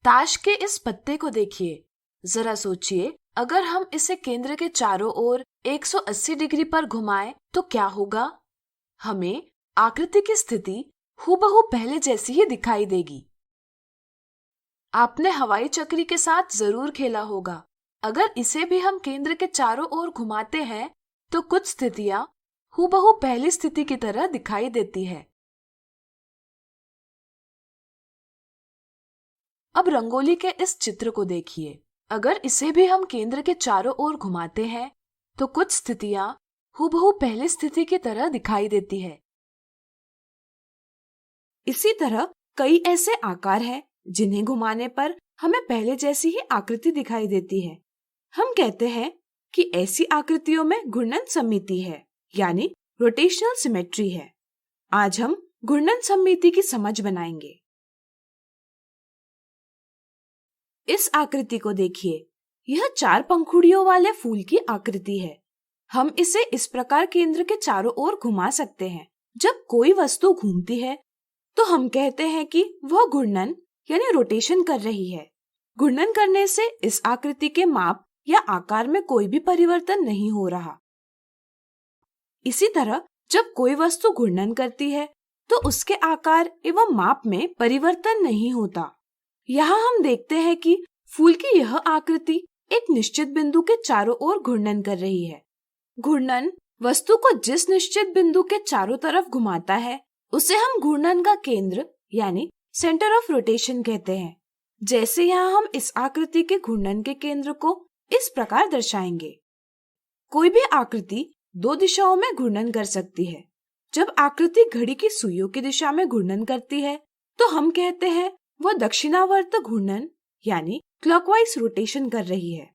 ताश के इस पत्ते को देखिए। जरा सोचिए, अगर हम इसे केंद्र के चारों ओर 180 डिग्री पर घुमाएं तो क्या होगा? हमें आकृति की स्थिति हूबहू पहले जैसी ही दिखाई देगी। आपने हवाई चक्री के साथ जरूर खेला होगा। अगर इसे भी हम केंद्र के चारों ओर घुमाते हैं तो कुछ स्थितियां हूबहू पहली स्थिति की तरह दिखाई देती है। अब रंगोली के इस चित्र को देखिए। अगर इसे भी हम केंद्र के चारों ओर घुमाते हैं तो कुछ स्थितियां हूबहू पहली स्थिति की तरह दिखाई देती है। इसी तरह कई ऐसे आकार हैं जिन्हें घुमाने पर हमें पहले जैसी ही आकृति दिखाई देती है। हम कहते हैं कि ऐसी आकृतियों में घूर्णन सममिति है, यानी रोटेशनल सिमेट्री है। आज हम घूर्णन सममिति की समझ बनाएंगे। इस आकृति को देखिए। यह 4 पंखुड़ियों वाले फूल की आकृति है। हम इसे इस प्रकार केंद्र के चारों ओर घुमा सकते हैं। जब कोई वस्तु घूमती है तो हम कहते हैं कि वह घूर्णन यानी रोटेशन कर रही है। घूर्णन करने से इस आकृति के माप या आकार में कोई भी परिवर्तन नहीं हो रहा। इसी तरह जब कोई वस्तु घूर्णन करती है तो उसके आकार एवं माप में परिवर्तन नहीं होता। यहाँ हम देखते हैं कि फूल की यह आकृति एक निश्चित बिंदु के चारों ओर घूर्णन कर रही है। घूर्णन वस्तु को जिस निश्चित बिंदु के चारों तरफ घुमाता है उसे हम घूर्णन का केंद्र यानी सेंटर ऑफ रोटेशन कहते हैं। जैसे यहाँ हम इस आकृति के घूर्णन के केंद्र को इस प्रकार दर्शाएंगे। कोई भी आकृति 2 दिशाओं में घूर्णन कर सकती है। जब आकृति घड़ी की सुइयों की दिशा में घूर्णन करती है तो हम कहते हैं वह दक्षिणावर्त घूर्णन यानी क्लॉकवाइज रोटेशन कर रही है।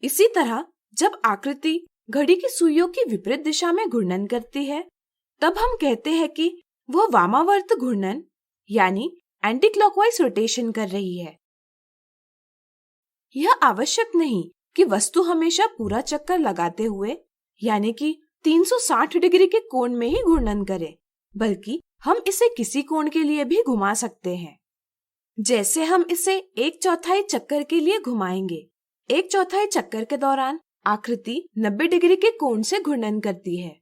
इसी तरह जब आकृति घड़ी की सुइयों की विपरीत दिशा में घूर्णन करती है तब हम कहते हैं कि वह वामावर्त घूर्णन यानी एंटी क्लॉकवाइज रोटेशन कर रही है। यह आवश्यक नहीं कि वस्तु हमेशा पूरा चक्कर लगाते हुए यानी कि 360 डिग्री के कोण में ही घूर्णन करे, बल्कि हम इसे किसी कोण के लिए भी घुमा सकते हैं। जैसे हम इसे 1/4 चक्कर के लिए घुमाएंगे। 1/4 चक्कर के दौरान आकृति 90 डिग्री के कोण से घूर्णन करती है।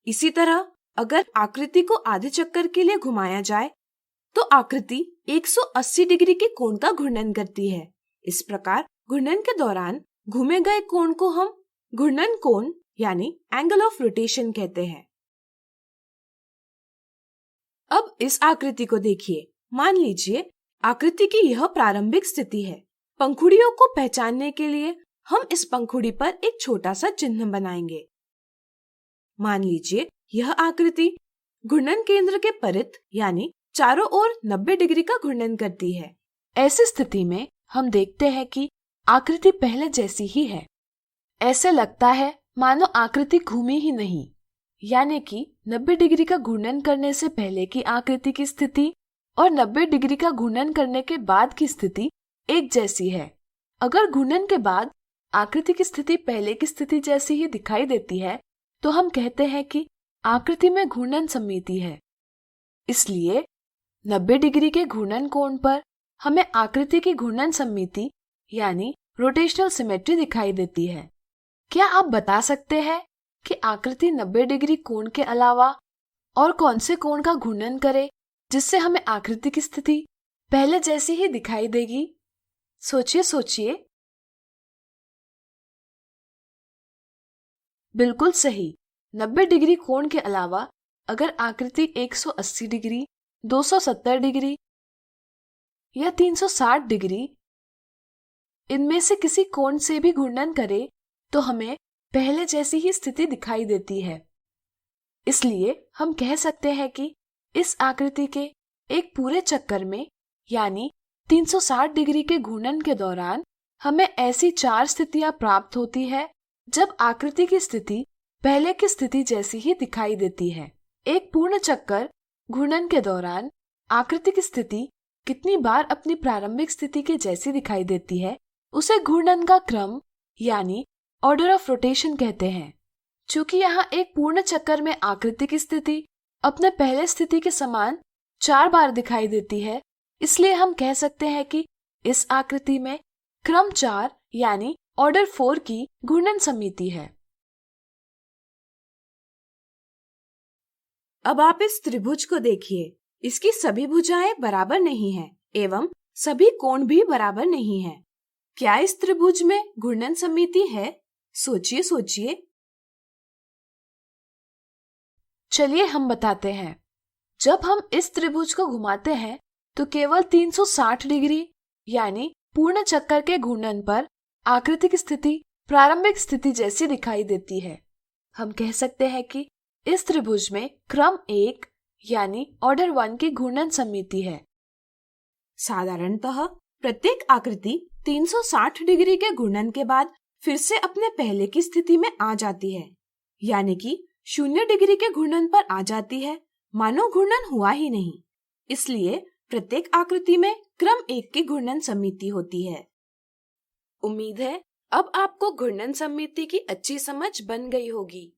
इसी तरह अगर आकृति को आधे चक्कर के लिए घुमाया जाए तो आकृति 180 डिग्री के कोण का घूर्णन करती है। इस प्रकार घूर्णन के दौरान घूमे गए कोण को हम घूर्णन कोण यानी एंगल ऑफ रोटेशन कहते हैं। अब इस आकृति को देखिए। मान लीजिए आकृति की यह प्रारंभिक स्थिति है। पंखुड़ियों को पहचानने के लिए हम इस पंखुड़ी पर एक छोटा सा चिन्ह बनाएंगे। मान लीजिए यह आकृति घूर्णन केंद्र के परित यानी चारों ओर 90 डिग्री का घूर्णन करती है। ऐसी स्थिति में हम देखते हैं कि आकृति पहले जैसी ही है। ऐसे लगता है मानो आकृति घूमी ही नहीं, यानी कि 90 डिग्री का घूर्णन करने से पहले की आकृति की स्थिति और 90 डिग्री का घूर्णन करने के बाद की स्थिति एक जैसी है। अगर घूर्णन के बाद आकृति की स्थिति पहले की स्थिति जैसी ही दिखाई देती है तो हम कहते हैं कि आकृति में घूर्णन सममिति है। इसलिए 90 डिग्री के घूर्णन कोण पर हमें आकृति की घूर्णन सममिति यानी रोटेशनल सिमेट्री दिखाई देती है। क्या आप बता सकते हैं कि आकृति 90 डिग्री कोण के अलावा और कौन से कोण का घूर्णन करे जिससे हमें आकृति की स्थिति पहले जैसी ही दिखाई देगी? सोचिए। बिल्कुल सही। 90 डिग्री कोण के अलावा अगर आकृति 180 डिग्री, 270 डिग्री या 360 डिग्री इनमें से किसी कोण से भी घूर्णन करे तो हमें पहले जैसी ही स्थिति दिखाई देती है। इसलिए हम कह सकते हैं कि इस आकृति के एक पूरे चक्कर में यानी 360 डिग्री के घूर्णन के दौरान हमें ऐसी 4 स्थितियां प्राप्त होती है जब आकृति की स्थिति पहले की स्थिति जैसी ही दिखाई देती है। एक पूर्ण चक्कर घूर्णन के दौरान आकृति की स्थिति कितनी बार अपनी प्रारंभिक स्थिति के जैसी दिखाई देती है उसे घूर्णन का क्रम यानी ऑर्डर ऑफ रोटेशन कहते हैं। चूंकि यहाँ एक पूर्ण चक्कर में आकृति की स्थिति अपने पहले स्थिति के समान 4 बार दिखाई देती है, इसलिए हम कह सकते हैं कि इस आकृति में क्रम 4 यानी ऑर्डर 4 की घूर्णन समिति है। अब आप इस त्रिभुज को देखिए। इसकी सभी भुजाएं बराबर नहीं हैं एवं सभी कोण भी बराबर नहीं हैं। क्या इस त्रिभुज में घूर्णन समिति है? सोचिए सोचिए। चलिए हम बताते हैं। जब हम इस त्रिभुज को घुमाते हैं तो केवल 360 डिग्री यानी पूर्ण चक्कर के घूर्णन पर आकृति की स्थिति प्रारंभिक स्थिति जैसी दिखाई देती है। हम कह सकते हैं कि इस त्रिभुज में क्रम 1 यानी ऑर्डर 1 की घूर्णन समिति है। साधारणतः प्रत्येक आकृति 360 डिग्री के घूर्णन के बाद फिर से अपने पहले की स्थिति में आ जाती है, यानी कि 0 डिग्री के घूर्णन पर आ जाती है, मानो घूर्णन हुआ ही नहीं। इसलिए प्रत्येक आकृति में क्रम 1 की घूर्णन समिति होती है। उम्मीद है अब आपको घूर्णन समिति की अच्छी समझ बन गई होगी।